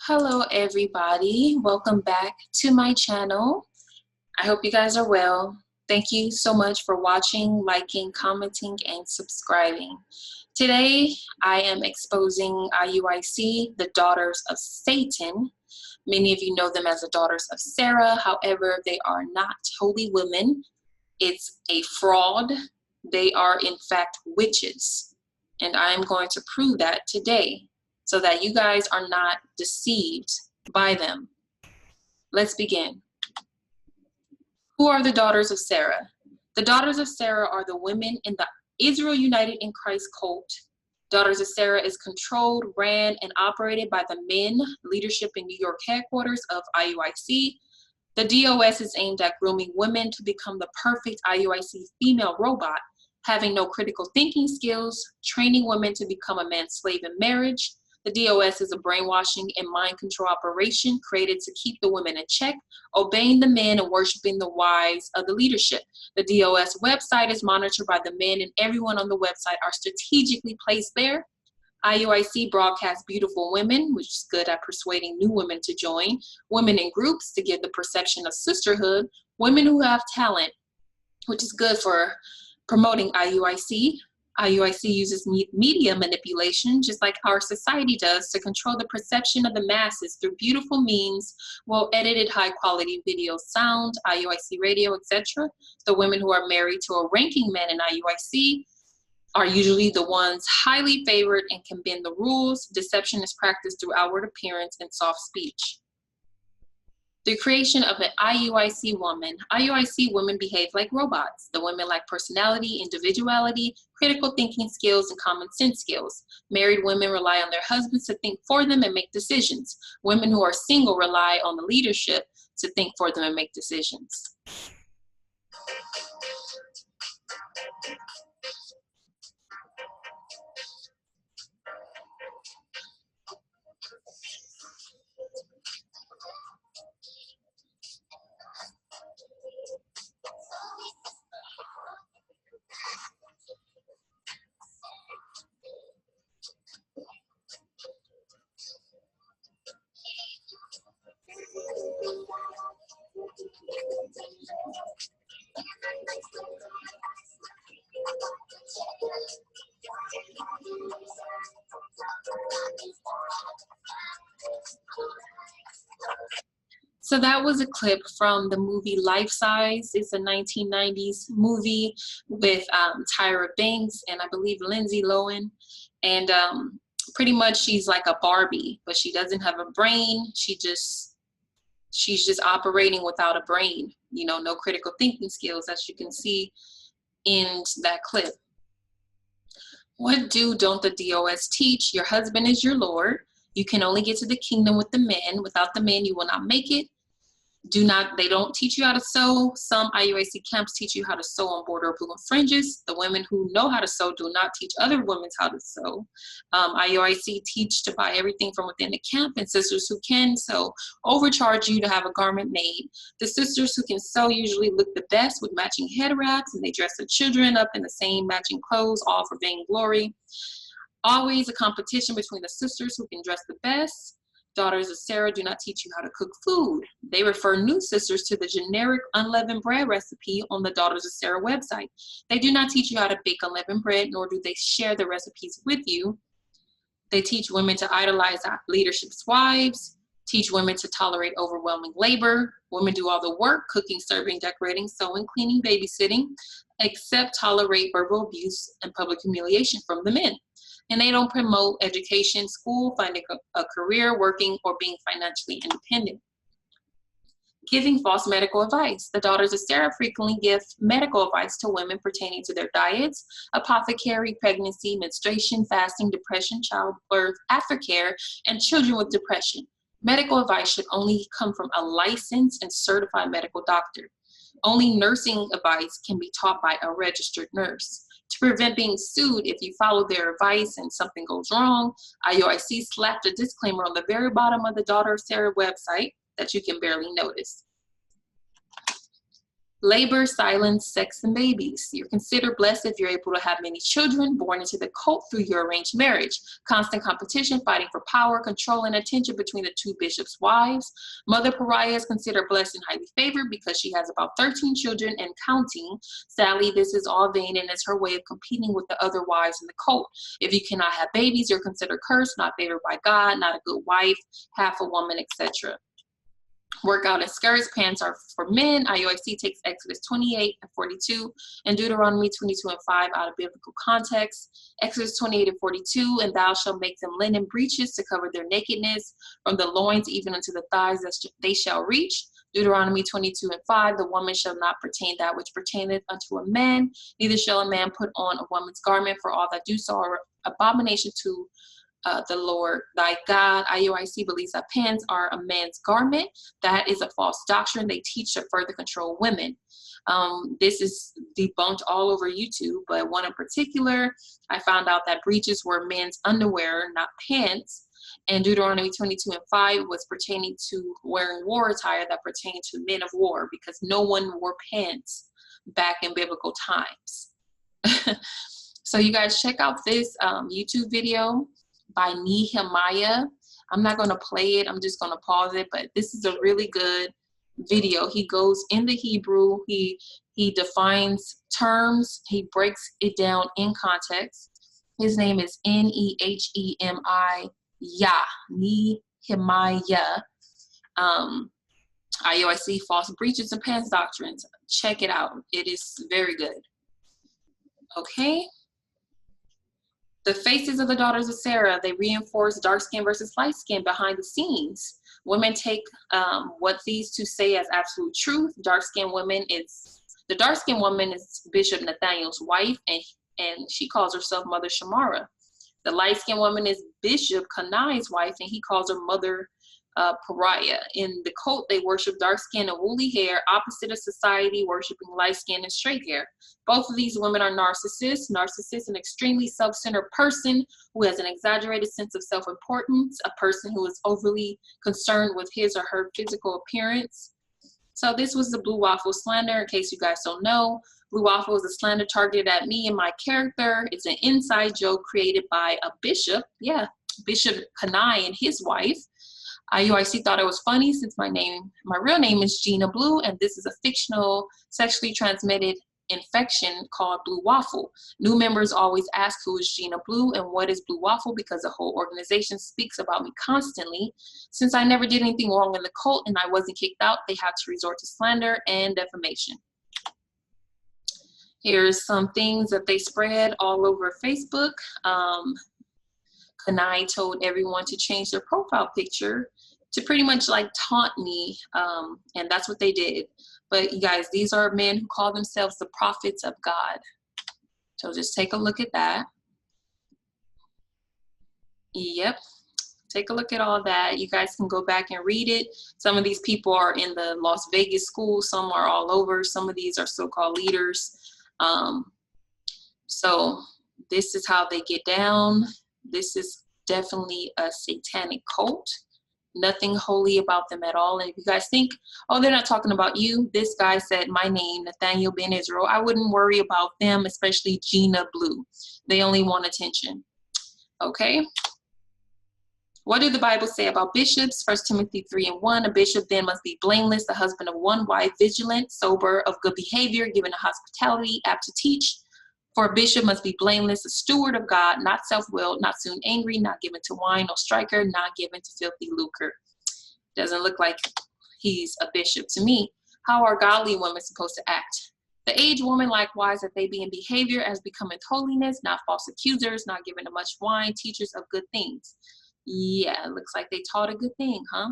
Hello everybody, welcome back to my channel. I hope you guys are well. Thank you so much for watching, liking, commenting, and subscribing. Today I am exposing IUIC, the Daughters of Satan. Many of you know them as the Daughters of Sarah. However, they are not holy women. It's a fraud. They are in fact witches. And I am going to prove that today, so that you guys are not deceived by them. Let's begin. Who are the Daughters of Sarah? The Daughters of Sarah are the women in the Israel United in Christ cult. Daughters of Sarah is controlled, ran, and operated by the men leadership in New York headquarters of IUIC. The D.O.S is aimed at grooming women to become the perfect IUIC female robot, having no critical thinking skills, training women to become a man's slave in marriage. The D.O.S is a brainwashing and mind control operation created to keep the women in check, obeying the men and worshiping the wives of the leadership. The D.O.S website is monitored by the men, and everyone on the website are strategically placed there. IUIC broadcasts beautiful women, which is good at persuading new women to join, women in groups to give the perception of sisterhood, women who have talent, which is good for promoting IUIC. IUIC uses media manipulation, just like our society does, to control the perception of the masses through beautiful memes, well-edited, high-quality video, sound, IUIC radio, etc. The women who are married to a ranking man in IUIC are usually the ones highly favored and can bend the rules. Deception is practiced through outward appearance and soft speech. The creation of an IUIC woman. IUIC women behave like robots. The women lack personality, individuality, critical thinking skills, and common sense skills. Married women rely on their husbands to think for them and make decisions. Women who are single rely on the leadership to think for them and make decisions. So that was a clip from the movie Life Size. It's a 1990s movie with Tyra Banks and I believe Lindsay Lohan. And pretty much she's like a Barbie, but she doesn't have a brain. She's just operating without a brain, you know, no critical thinking skills, as you can see in that clip. What don't the DOS teach? Your husband is your Lord. You can only get to the kingdom with the men. Without the men, you will not make it. They don't teach you how to sew. Some IUIC camps teach you how to sew on border or balloon fringes. The women who know how to sew do not teach other women how to sew. IUIC teach to buy everything from within the camp, and sisters who can sew overcharge you to have a garment made. The sisters who can sew usually look the best with matching head wraps, and they dress their children up in the same matching clothes, all for vainglory. Always a competition between the sisters who can dress the best. Daughters of Sarah do not teach you how to cook food. They refer new sisters to the generic unleavened bread recipe on the Daughters of Sarah website. They do not teach you how to bake unleavened bread, nor do they share the recipes with you. They teach women to idolize leadership's wives, teach women to tolerate overwhelming labor. Women do all the work, cooking, serving, decorating, sewing, cleaning, babysitting, except tolerate verbal abuse and public humiliation from the men. And they don't promote education, school, finding a career, working, or being financially independent. Giving false medical advice. The Daughters of Sarah frequently give medical advice to women pertaining to their diets, apothecary, pregnancy, menstruation, fasting, depression, childbirth, aftercare, and children with depression. Medical advice should only come from a licensed and certified medical doctor. Only nursing advice can be taught by a registered nurse. To prevent being sued if you follow their advice and something goes wrong, IUIC slapped a disclaimer on the very bottom of the Daughter of Sarah website that you can barely notice. Labor, silence, sex, and babies. You're considered blessed if you're able to have many children born into the cult through your arranged marriage. Constant competition, fighting for power, control, and attention between the two bishops' wives. Mother Pariah is considered blessed and highly favored because she has about 13 children and counting. Sadly, this is all vain and is her way of competing with the other wives in the cult. If you cannot have babies, you're considered cursed, not favored by God, not a good wife, half a woman, etc. Workout and skirts, pants are for men. IUIC takes Exodus 28 and 42 and Deuteronomy 22 and 5 out of biblical context. Exodus 28 and 42, and thou shalt make them linen breeches to cover their nakedness, from the loins even unto the thighs that they shall reach. Deuteronomy 22 and 5, the woman shall not pertain that which pertaineth unto a man, neither shall a man put on a woman's garment, for all that do so are abomination to the Lord thy God. IUIC believes that pants are a man's garment. That is a false doctrine. They teach to further control women. This is debunked all over YouTube, but one in particular, I found out that breeches were men's underwear, not pants. And Deuteronomy 22 and 5 was pertaining to wearing war attire that pertained to men of war, because no one wore pants back in biblical times. So you guys check out this YouTube video by Nehemiah. I'm not going to play it. I'm just going to pause it, but this is a really good video. He goes in the Hebrew. He defines terms. He breaks it down in context. His name is Nehemiah. Nehemiah. IUIC false breeches and pants doctrines. Check it out. It is very good. Okay. The faces of the daughters of Sarah, they reinforce dark skin versus light skin behind the scenes. Women take what these two say as absolute truth. The dark skinned woman is Bishop Nathaniel's wife, and she calls herself Mother Shamara. The light skinned woman is Bishop Kanai's wife, and he calls her Mother Pariah. In the cult, they worship dark skin and woolly hair, opposite of society worshiping light skin and straight hair. Both of these women are narcissists. Narcissist, an extremely self-centered person who has an exaggerated sense of self-importance, a person who is overly concerned with his or her physical appearance. So this was the Blue Waffle slander. In case you guys don't know, Blue Waffle is a slander targeted at me and my character. It's an inside joke created by a bishop. Yeah, Bishop Kanai and his wife. IUIC thought it was funny since my real name is Gina Blue, and this is a fictional sexually transmitted infection called Blue Waffle. New members always ask who is Gina Blue and what is Blue Waffle, because the whole organization speaks about me constantly. Since I never did anything wrong in the cult and I wasn't kicked out, they had to resort to slander and defamation. Here's some things that they spread all over Facebook. Kanai told everyone to change their profile picture to pretty much like taunt me, and that's what they did. But you guys, these are men who call themselves the prophets of God. So just take a look at that. Yep, take a look at all that. You guys can go back and read it. Some of these people are in the Las Vegas school, some are all over. Some of these are so-called leaders. So this is how they get down. This is definitely a satanic cult. Nothing holy about them at all. And if you guys think, oh, they're not talking about you, this guy said my name, Nathaniel Ben Israel, I wouldn't worry about them, especially Gina Blue. They only want attention. Okay. What did the Bible say about bishops? 1 Timothy 3:1, a bishop then must be blameless, the husband of one wife, vigilant, sober, of good behavior, given to hospitality, apt to teach. For a bishop must be blameless, a steward of God, not self-willed, not soon angry, not given to wine, no striker, not given to filthy lucre. Doesn't look like he's a bishop to me. How are godly women supposed to act? The aged woman likewise, that they be in behavior as becometh holiness, not false accusers, not given to much wine, teachers of good things. Yeah, it looks like they taught a good thing, huh?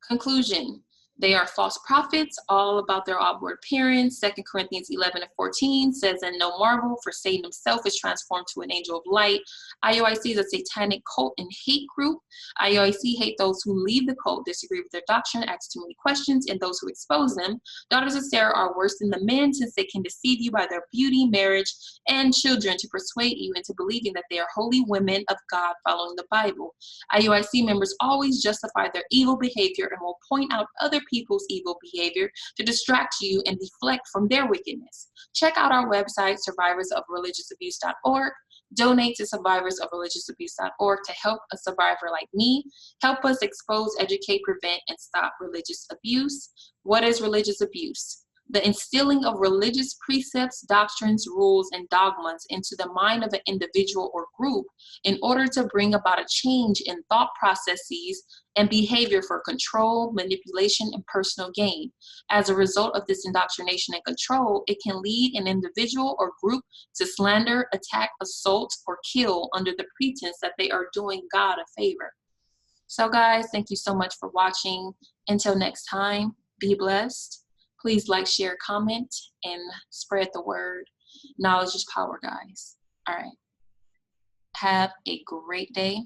Conclusion. They are false prophets, all about their outward appearance. 2 Corinthians 11:14 says, and no marvel, for Satan himself is transformed to an angel of light. IUIC is a satanic cult and hate group. IUIC hate those who leave the cult, disagree with their doctrine, ask too many questions, and those who expose them. Daughters of Sarah are worse than the men, since they can deceive you by their beauty, marriage, and children to persuade you into believing that they are holy women of God following the Bible. IUIC members always justify their evil behavior and will point out other people's evil behavior to distract you and deflect from their wickedness. Check out our website, survivorsofreligiousabuse.org. Donate to survivorsofreligiousabuse.org to help a survivor like me. Help us expose, educate, prevent, and stop religious abuse. What is religious abuse? The instilling of religious precepts, doctrines, rules, and dogmas into the mind of an individual or group in order to bring about a change in thought processes and behavior for control, manipulation, and personal gain. As a result of this indoctrination and control, it can lead an individual or group to slander, attack, assault, or kill under the pretense that they are doing God a favor. So guys, thank you so much for watching. Until next time, be blessed. Please like, share, comment, and spread the word. Knowledge is power, guys. All right. Have a great day.